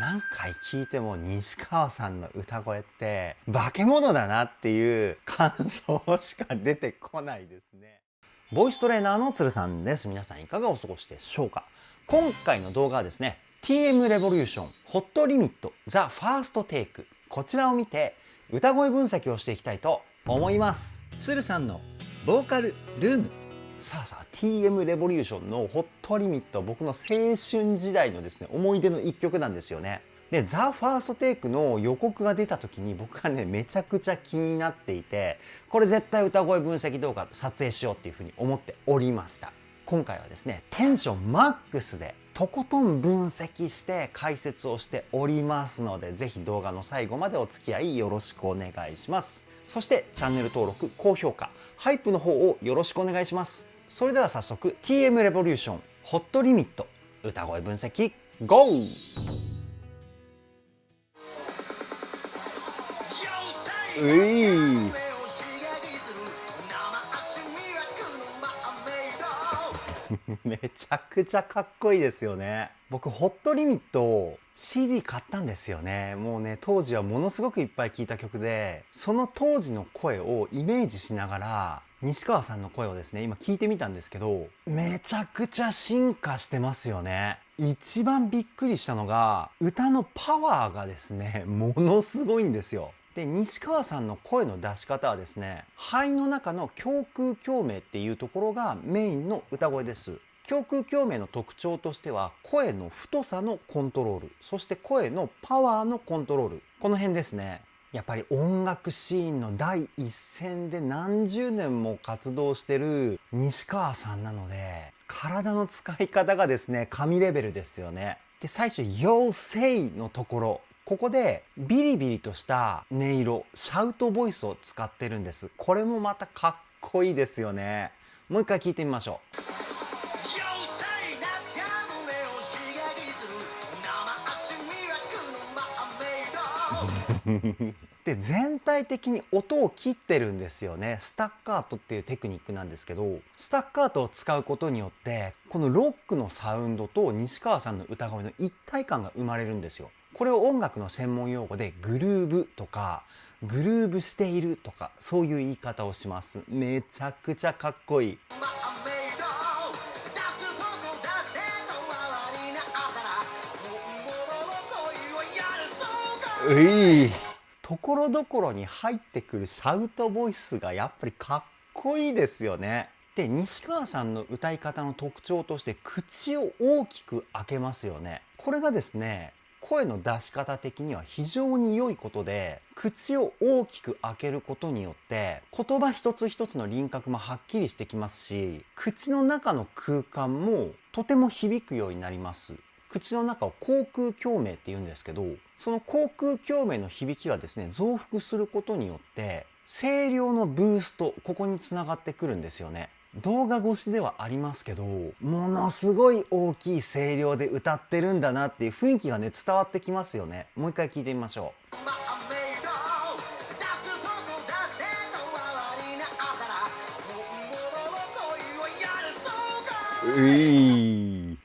何回聞いても西川さんの歌声って化け物だなっていう感想しか出てこないですね。ボイストレーナーの鶴さんです。皆さんいかがお過ごしでしょうか。今回の動画はですね、TM レボリューションホットリミットザファーストテイク、こちらを見て歌声分析をしていきたいと思います。鶴さんのボーカルルーム。さあさあ TM レボリューションのホットリミット、僕の青春時代のですね思い出の一曲なんですよね。でザ・ファーストテイクの予告が出た時に僕はねめちゃくちゃ気になっていて、これ絶対歌声分析動画撮影しようっていうふうに思っておりました。今回はですねテンションマックスでとことん分析して解説をしておりますので、ぜひ動画の最後までお付き合いよろしくお願いします。そしてチャンネル登録、高評価、ハイプの方をよろしくお願いします。それでは早速 TM レボリューションホットリミット歌声分析 GO！ めちゃくちゃかっこいいですよね。僕ホットリミット CD 買ったんですよね。もうね当時はものすごくいっぱい聴いた曲で、その当時の声をイメージしながら西川さんの声をですね今聞いてみたんですけど、めちゃくちゃ進化してますよね。一番びっくりしたのが歌のパワーがですねものすごいんですよ。で西川さんの声の出し方はですね、肺の中の胸腔共鳴っていうところがメインの歌声です。胸腔共鳴の特徴としては声の太さのコントロール、そして声のパワーのコントロール、この辺ですね。やっぱり音楽シーンの第一線で何十年も活動してる西川さんなので、体の使い方がですね神レベルですよね。で最初「Yo say」のところ、ここでビリビリとした音色、シャウトボイスを使ってるんです。これもまたかっこいいですよね。もう一回聞いてみましょう。で全体的に音を切ってるんですよね。スタッカートっていうテクニックなんですけど、スタッカートを使うことによってこのロックのサウンドと西川さんの歌声の一体感が生まれるんですよ。これを音楽の専門用語でグルーブとかグルーブしているとか、そういう言い方をします。めちゃくちゃかっこいい。ところどころに入ってくるシャウトボイスがやっぱりかっこいいですよね。で西川さんの歌い方の特徴として口を大きく開けますよね。これがですね声の出し方的には非常に良いことで、口を大きく開けることによって言葉一つ一つの輪郭もはっきりしてきますし、口の中の空間もとても響くようになります。口の中を口腔共鳴って言うんですけど、その口腔共鳴の響きがですね増幅することによって声量のブースト、ここにつながってくるんですよね。動画越しではありますけど、ものすごい大きい声量で歌ってるんだなっていう雰囲気がね伝わってきますよね。もう一回聞いてみましょう。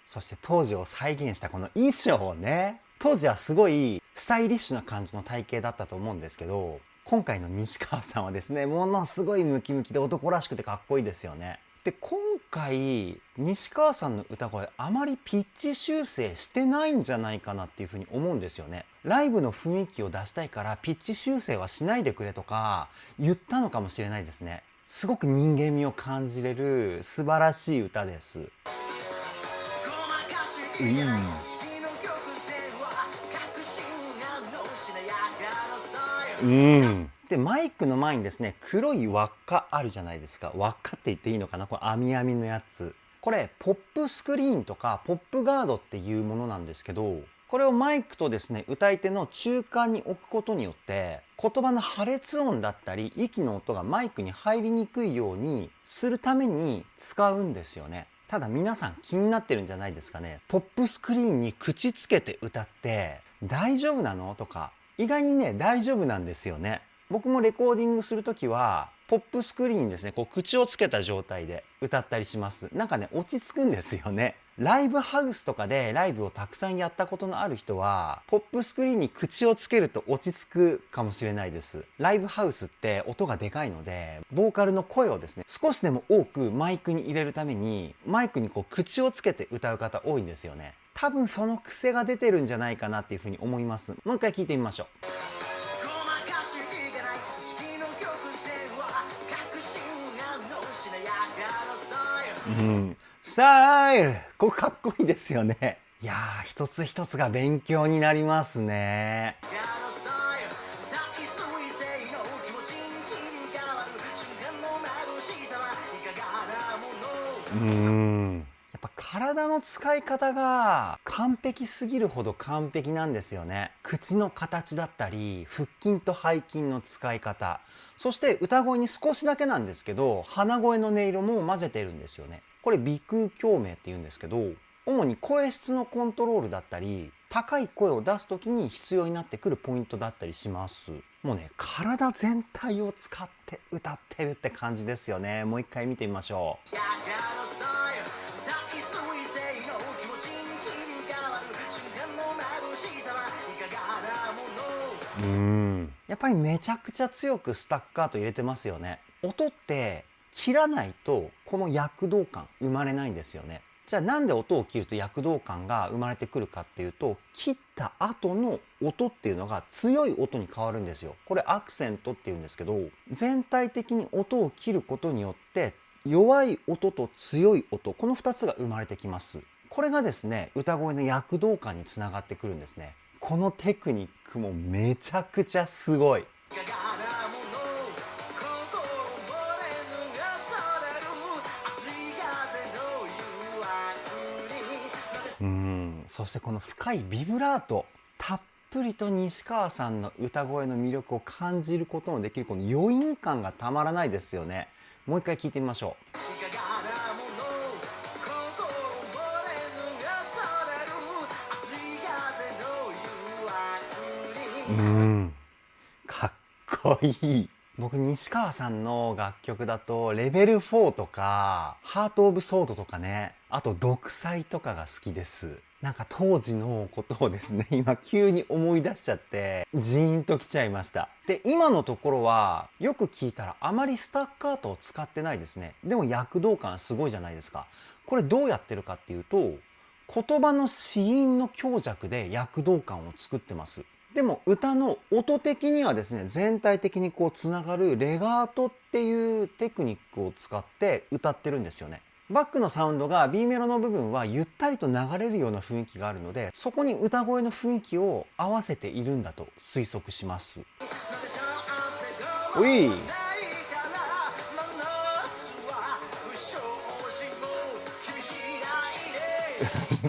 そして当時を再現したこの衣装ね。当時はすごいスタイリッシュな感じの体型だったと思うんですけど、今回の西川さんはですねものすごいムキムキで男らしくてかっこいいですよね。で今回西川さんの歌声あまりピッチ修正してないんじゃないかなっていうふうに思うんですよね。ライブの雰囲気を出したいからピッチ修正はしないでくれとか言ったのかもしれないですね。すごく人間味を感じれる素晴らしい歌です。でマイクの前にですね黒い輪っかあるじゃないですか。輪っかって言っていいのかな、これ網網のやつ。これポップスクリーンとかポップガードっていうものなんですけど、これをマイクとですね歌い手の中間に置くことによって言葉の破裂音だったり息の音がマイクに入りにくいようにするために使うんですよね。ただ皆さん気になってるんじゃないですかね。ポップスクリーンに口つけて歌って大丈夫なのとか、意外にね大丈夫なんですよね。僕もレコーディングするときはポップスクリーンにですねこう口をつけた状態で歌ったりします。なんかね落ち着くんですよね。ライブハウスとかでライブをたくさんやったことのある人は、ポップスクリーンに口をつけると落ち着くかもしれないです。ライブハウスって音がでかいので、ボーカルの声をですね、少しでも多くマイクに入れるために、マイクにこう口をつけて歌う方多いんですよね。多分その癖が出てるんじゃないかなっていうふうに思います。もう一回聞いてみましょう。うん、スタイル、ここかっこいいですよね。いやー、一つ一つが勉強になりますね。やっぱ体の使い方が完璧すぎるほど完璧なんですよね。口の形だったり、腹筋と背筋の使い方、そして歌声に少しだけなんですけど、鼻声の音色も混ぜてるんですよね。これ鼻腔共鳴って言うんですけど、主に声質のコントロールだったり、高い声を出す時に必要になってくるポイントだったりします。もうね、体全体を使って歌ってるって感じですよね。もう一回見てみましょう。やっぱりめちゃくちゃ強くスタッカート入れてますよね。音って切らないとこの躍動感生まれないんですよね。じゃあなんで音を切ると躍動感が生まれてくるかっていうと、切った後の音っていうのが強い音に変わるんですよ。これアクセントっていうんですけど、全体的に音を切ることによって弱い音と強い音、この2つが生まれてきます。これがですね、歌声の躍動感につながってくるんですね。このテクニックもめちゃくちゃすごい。そしてこの深いビブラート、たっぷりと西川さんの歌声の魅力を感じることのできるこの余韻感がたまらないですよね。もう一回聞いてみましょう。かっこいい。僕西川さんの楽曲だとレベル4とかハートオブソードとかね、あと独裁とかが好きです。なんか当時のことをですね、今急に思い出しちゃってジーンときちゃいました。で、今のところはよく聞いたらあまりスタッカートを使ってないですね。でも躍動感すごいじゃないですか。これどうやってるかっていうと、言葉の子音の強弱で躍動感を作ってます。でも歌の音的にはですね、全体的にこうつながるレガートっていうテクニックを使って歌ってるんですよね。バックのサウンドが B メロの部分はゆったりと流れるような雰囲気があるので、そこに歌声の雰囲気を合わせているんだと推測します。おい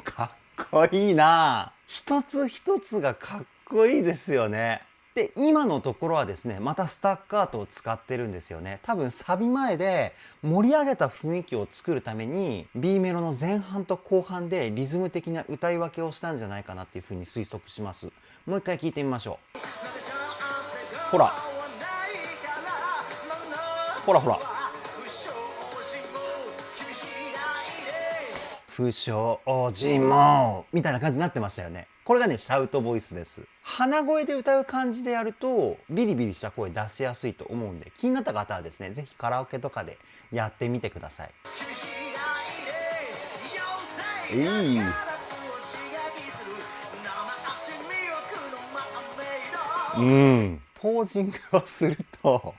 かっこいいな。一つ一つがかっこいいですよね。で、今のところはですね、またスタッカートを使ってるんですよね。多分サビ前で盛り上げた雰囲気を作るために B メロの前半と後半でリズム的な歌い分けをしたんじゃないかなっていうふうに推測します。もう一回聞いてみましょう。ほら。ほらほら。不祥事もみたいな感じになってましたよね。これがね、シャウトボイスです。鼻声で歌う感じでやるとビリビリした声出しやすいと思うんで、気になった方はですね、ぜひカラオケとかでやってみてください。ポージングをすると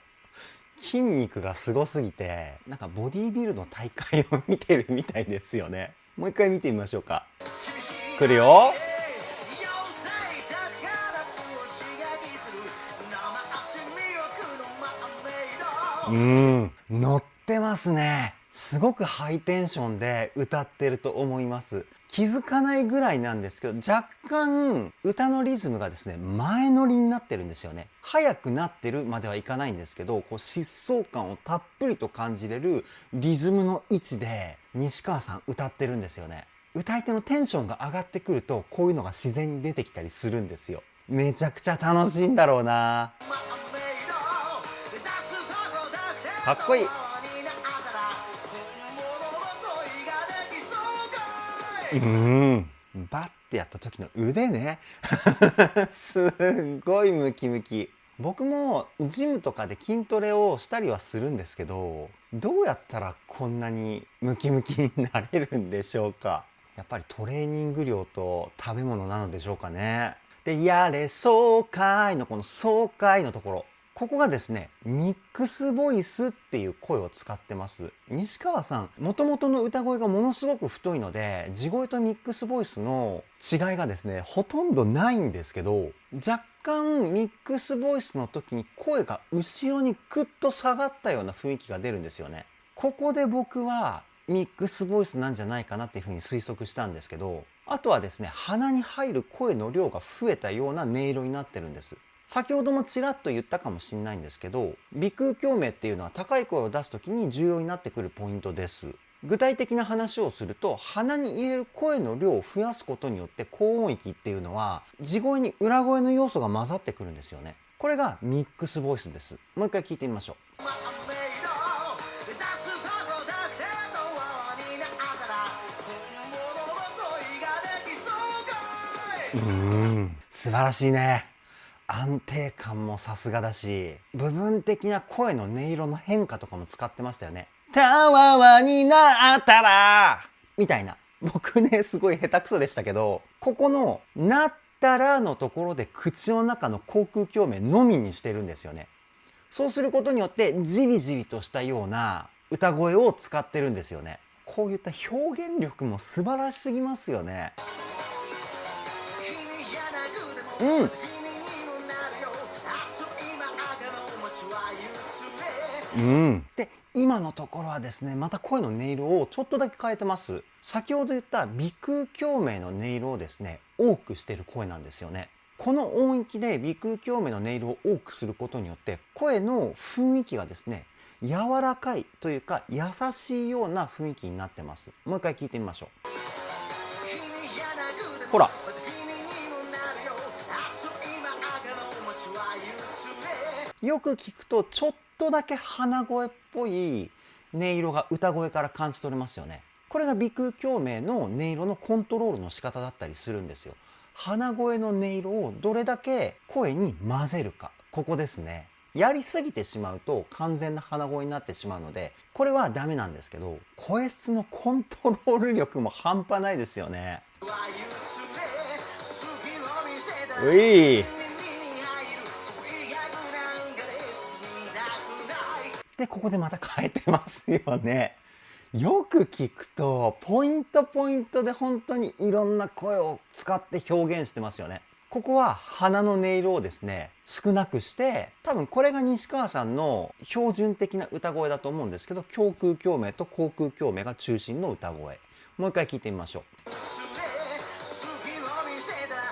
筋肉がすごすぎて、なんかボディービルの大会を見てるみたいですよね。もう一回見てみましょうか。来るよ。乗ってますね。すごくハイテンションで歌ってると思います。気づかないぐらいなんですけど、若干歌のリズムがですね、前乗りになってるんですよね。速くなってるまではいかないんですけど、こう疾走感をたっぷりと感じれるリズムの位置で西川さん歌ってるんですよね。歌い手のテンションが上がってくると、こういうのが自然に出てきたりするんですよ。めちゃくちゃ楽しいんだろうな。かっこいい。バッてやった時の腕ねすんごいムキムキ。僕もジムとかで筋トレをしたりはするんですけど、どうやったらこんなにムキムキになれるんでしょうか。やっぱりトレーニング量と食べ物なのでしょうかね。で、やれ爽快のこの爽快のところ。ここがですね、ミックスボイスっていう声を使ってます。西川さん、元々の歌声がものすごく太いので、地声とミックスボイスの違いがですね、ほとんどないんですけど、若干ミックスボイスの時に声が後ろにクッと下がったような雰囲気が出るんですよね。ここで僕はミックスボイスなんじゃないかなっていうふうに推測したんですけど、あとはですね、鼻に入る声の量が増えたような音色になってるんです。先ほどもちらっと言ったかもしれないんですけど、鼻腔共鳴っていうのは高い声を出す時に重要になってくるポイントです。具体的な話をすると、鼻に入れる声の量を増やすことによって高音域っていうのは地声に裏声の要素が混ざってくるんですよね。これがミックスボイスです。もう一回聞いてみましょう。素晴らしいね。安定感もさすがだし、部分的な声の音色の変化とかも使ってましたよね。たわわになったらみたいな。僕ね、すごい下手くそでしたけど、ここのなったらのところで口の中の口腔共鳴のみにしてるんですよね。そうすることによってじりじりとしたような歌声を使ってるんですよね。こういった表現力も素晴らしすぎますよね。で、今のところはですね、また声の音色をちょっとだけ変えてます。先ほど言った鼻腔共鳴の音色をですね、多くしてる声なんですよね。この音域で鼻腔共鳴の音色を多くすることによって、声の雰囲気がですね、柔らかいというか優しいような雰囲気になってます。もう一回聞いてみましょう。ほら。よく聞くとちょっとだけ鼻声っぽい音色が歌声から感じ取れますよね。これが鼻腔共鳴の音色のコントロールの仕方だったりするんですよ。鼻声の音色をどれだけ声に混ぜるか、ここですね。やりすぎてしまうと完全な鼻声になってしまうので、これはダメなんですけど、声質のコントロール力も半端ないですよね。うい。で、ここでまた変えてますよね。よく聞くと、ポイントポイントで本当にいろんな声を使って表現してますよね。ここは鼻の音色をですね、少なくして、多分これが西川さんの標準的な歌声だと思うんですけど、胸腔共鳴と口腔共鳴が中心の歌声。もう一回聞いてみましょう。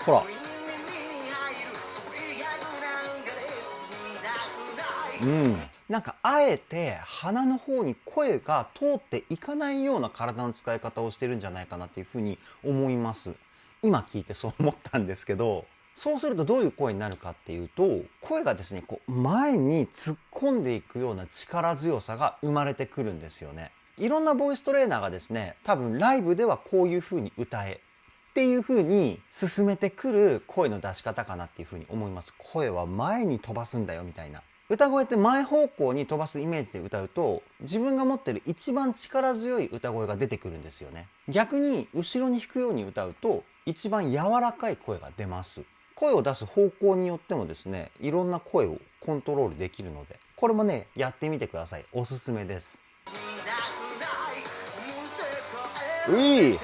ほら。なんかあえて鼻の方に声が通っていかないような体の使い方をしてるんじゃないかなっていうふうに思います。今聞いてそう思ったんですけど、そうするとどういう声になるかっていうと、声がですね、こう前に突っ込んでいくような力強さが生まれてくるんですよね。いろんなボイストレーナーがですね、多分ライブではこういうふうに歌えっていう風に進めてくる声の出し方かなっていう風に思います。声は前に飛ばすんだよみたいな。歌声って前方向に飛ばすイメージで歌うと、自分が持ってる一番力強い歌声が出てくるんですよね。逆に後ろに弾くように歌うと、一番柔らかい声が出ます。声を出す方向によってもですね、いろんな声をコントロールできるので、これもね、やってみてください。おすすめです。うい！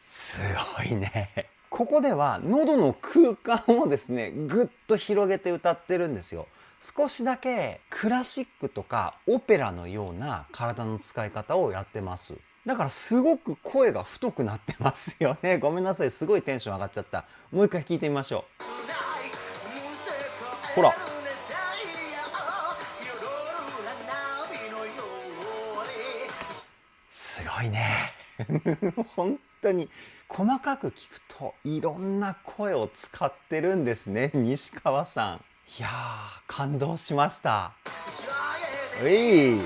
すごいね。ここでは喉の空間をですね、ぐっと広げて歌ってるんですよ。少しだけクラシックとかオペラのような体の使い方をやってます。だからすごく声が太くなってますよね。ごめんなさい。すごいテンション上がっちゃった。もう一回聞いてみましょう。ほら。すごいね。本当に細かく聞くといろんな声を使ってるんですね、西川さん。いやー、感動しました。うい。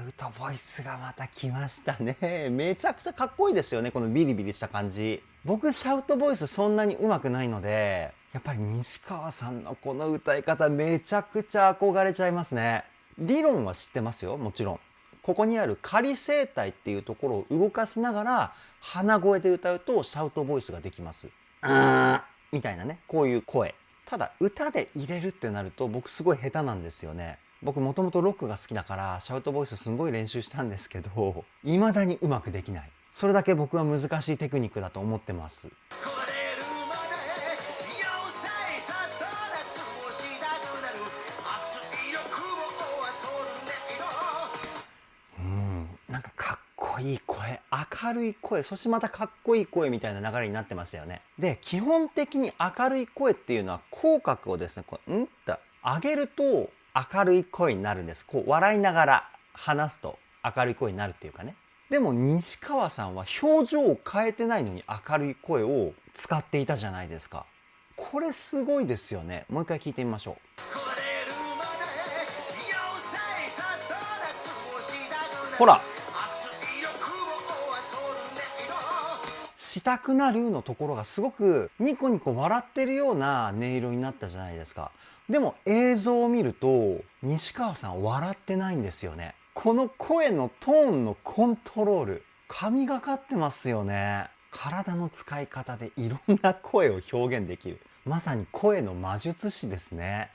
ウトボイスがまた来ましたね。めちゃくちゃかっこいいですよね、このビリビリした感じ。僕シャウトボイスそんなに上手くないので、やっぱり西川さんのこの歌い方めちゃくちゃ憧れちゃいますね。理論は知ってますよ、もちろん。ここにある仮声帯っていうところを動かしながら鼻声で歌うとシャウトボイスができます。みたいなね、こういう声。ただ歌で入れるってなると僕すごい下手なんですよね。僕もともとロックが好きだからシャウトボイスすごい練習したんですけど、未だにうまくできない。それだけ僕は難しいテクニックだと思ってます。なんかかっこいい声、明るい声、そしてまたかっこいい声みたいな流れになってましたよね。で、基本的に明るい声っていうのは口角をですね、こう、と上げると明るい声になるんです。こう笑いながら話すと明るい声になるっていうかね。でも西川さんは表情を変えてないのに明るい声を使っていたじゃないですか。これすごいですよね。もう一回聞いてみましょう。ほら、したくなるのところがすごくニコニコ笑ってるような音色になったじゃないですか。でも映像を見ると西川さん笑ってないんですよね。この声のトーンのコントロール、神がかってますよね。体の使い方でいろんな声を表現できる。まさに声の魔術師ですね。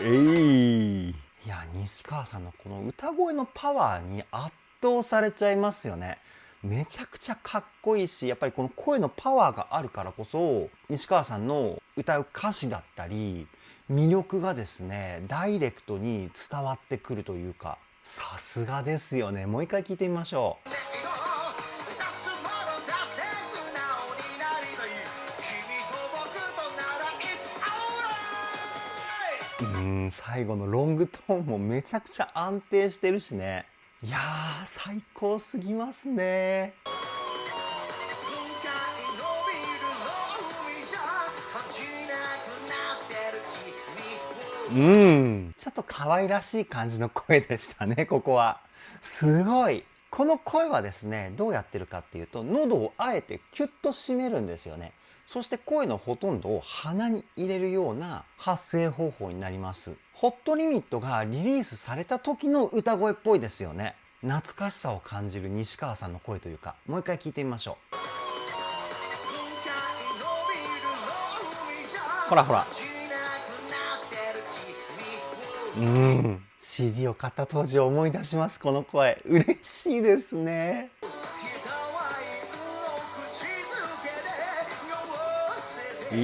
いや、西川さんのこの歌声のパワーに圧倒されちゃいますよね。めちゃくちゃかっこいいし、やっぱりこの声のパワーがあるからこそ、西川さんの歌う歌詞だったり、魅力がですね、ダイレクトに伝わってくるというか、さすがですよね。もう一回聞いてみましょう。最後のロングトーンもめちゃくちゃ安定してるしね。いやー、最高すぎますね。ちょっと可愛らしい感じの声でしたね、ここは。すごい。この声はですね、どうやってるかっていうと、喉をあえてキュッと締めるんですよね。そして声のほとんどを鼻に入れるような発声方法になります。ホットリミットがリリースされた時の歌声っぽいですよね。懐かしさを感じる西川さんの声というか、もう一回聞いてみましょう。ほらほら。CD を買った当時を思い出します。この声嬉しいですね。も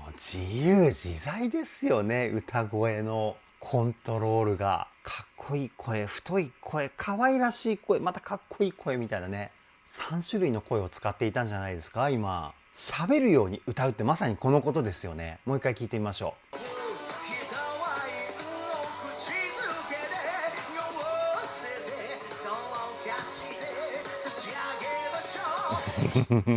う自由自在ですよね。歌声のコントロールがかっこいい声、太い声、可愛らしい声、またかっこいい声みたいなね、3種類の声を使っていたんじゃないですか。今喋るように歌うってまさにこのことですよね。もう一回聞いてみましょう。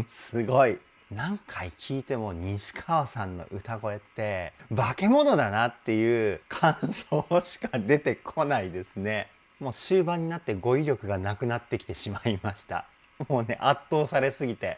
すごい。何回聞いても西川さんの歌声って化け物だなっていう感想しか出てこないですね。もう終盤になって語彙力がなくなってきてしまいました。もうね、圧倒されすぎて。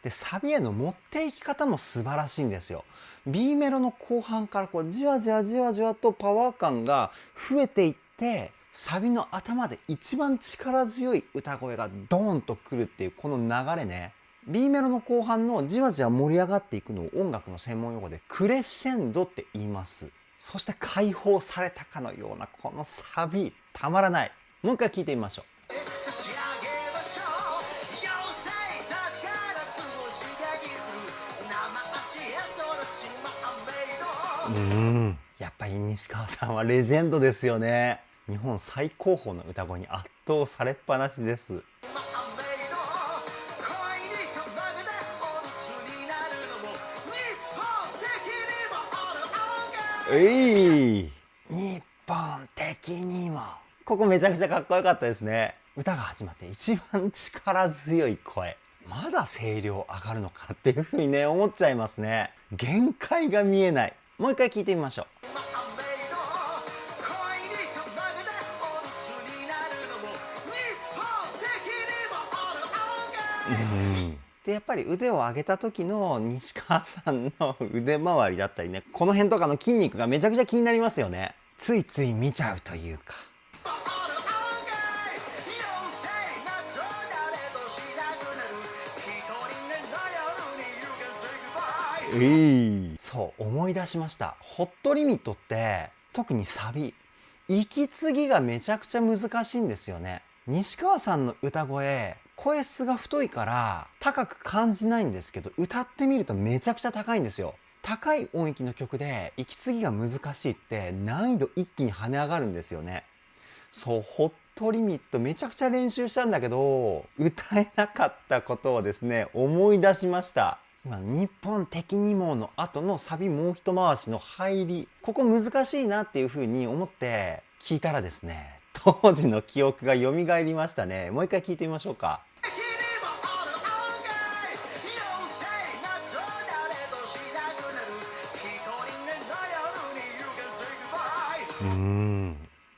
で、サビへの持っていき方も素晴らしいんですよ。B メロの後半からこうじわじわじわじわとパワー感が増えていって、サビの頭で一番力強い歌声がドーンとくるっていうこの流れね。B メロの後半のじわじわ盛り上がっていくのを音楽の専門用語でクレッシェンドって言います。そして解放されたかのようなこのサビ、たまらない。もう一回聞いてみましょう。やっぱり西川さんはレジェンドですよね。日本最高峰の歌声に圧倒されっぱなしです。日本的にも。ここめちゃくちゃかっこよかったですね。歌が始まって一番力強い声。まだ声量上がるのかっていう風にね、思っちゃいますね。限界が見えない。もう一回聞いてみましょう。でやっぱり腕を上げた時の西川さんの腕周りだったりね、この辺とかの筋肉がめちゃくちゃ気になりますよね。ついつい見ちゃうというか。そう思い出しました。ホットリミットって特にサビ、息継ぎがめちゃくちゃ難しいんですよね。西川さんの歌声、声質が太いから高く感じないんですけど、歌ってみるとめちゃくちゃ高いんですよ。高い音域の曲で息継ぎが難しいって難易度一気に跳ね上がるんですよね。そう、ホットリミットめちゃくちゃ練習したんだけど、歌えなかったことをですね、思い出しました。今、日本的にもの後のサビもう一回しの入り、ここ難しいなっていう風に思って聞いたらですね、当時の記憶が蘇りましたね。もう一回聞いてみましょうか。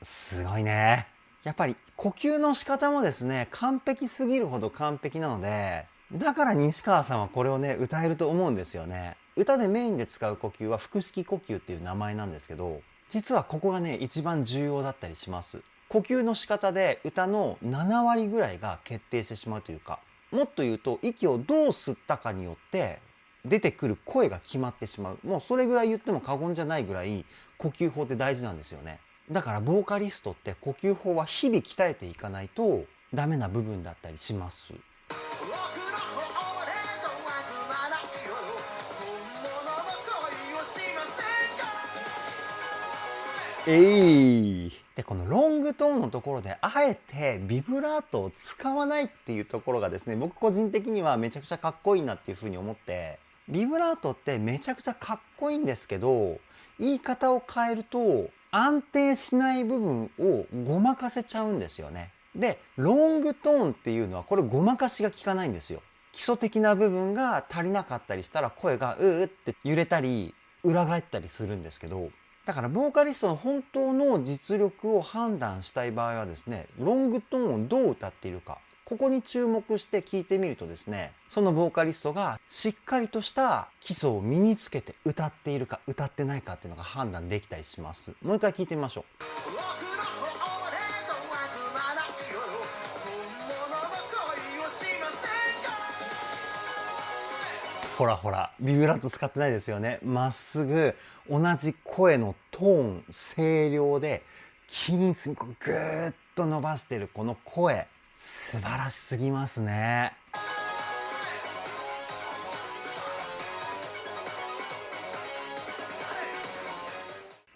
すごいね。やっぱり呼吸の仕方もですね、完璧すぎるほど完璧なので、だから西川さんはこれをね、歌えると思うんですよね。歌でメインで使う呼吸は腹式呼吸っていう名前なんですけど、実はここがね、一番重要だったりします。呼吸の仕方で歌の7割ぐらいが決定してしまうというか、もっと言うと息をどう吸ったかによって出てくる声が決まってしまう。もうそれぐらい言っても過言じゃないぐらい呼吸法って大事なんですよね。だからボーカリストって呼吸法は日々鍛えていかないとダメな部分だったりします。でこのロングトーンのところであえてビブラートを使わないっていうところがですね、僕個人的にはめちゃくちゃかっこいいなっていうふうに思って、ビブラートってめちゃくちゃかっこいいんですけど、言い方を変えると安定しない部分をごまかせちゃうんですよね。でロングトーンっていうのはこれごまかしが効かないんですよ。基礎的な部分が足りなかったりしたら声がって揺れたり裏返ったりするんですけど、だからボーカリストの本当の実力を判断したい場合はですね、ロングトーンをどう歌っているか、ここに注目して聞いてみるとですね、そのボーカリストがしっかりとした基礎を身につけて歌っているか歌ってないかっていうのが判断できたりします。もう一回聞いてみましょう。ほらほら、ビブラート使ってないですよね。まっすぐ同じ声のトーン、声量で均一にこうグーッと伸ばしてるこの声、素晴らしすぎますね。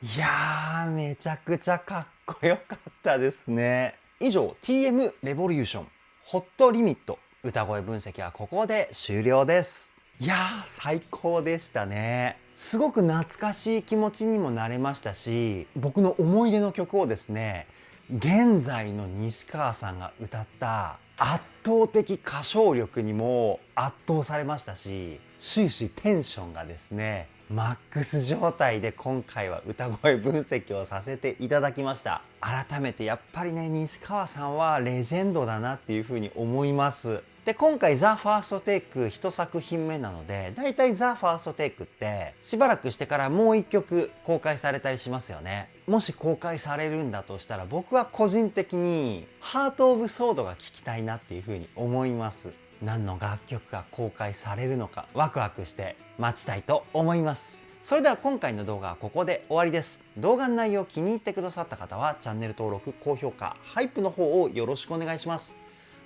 いやー、めちゃくちゃかっこよかったですね。以上、TM レボリューションホットリミット歌声分析はここで終了です。いやー、最高でしたね。すごく懐かしい気持ちにもなれましたし、僕の思い出の曲をですね、現在の西川さんが歌った圧倒的歌唱力にも圧倒されましたし、終始テンションがですね、マックス状態で今回は歌声分析をさせていただきました。改めてやっぱりね、西川さんはレジェンドだなっていうふうに思います。で今回ザ・ファーストテイク1作品目なので、だいたいザ・ファーストテイクってしばらくしてからもう一曲公開されたりしますよね。もし公開されるんだとしたら、僕は個人的にハート・オブ・ソードが聴きたいなっていうふうに思います。何の楽曲が公開されるのかワクワクして待ちたいと思います。それでは今回の動画はここで終わりです。動画の内容気に入ってくださった方はチャンネル登録、高評価、ハイプの方をよろしくお願いします。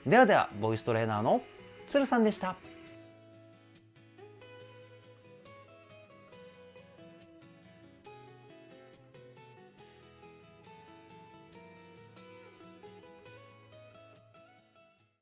ではでは、ボイストレーナーのつるさんでした。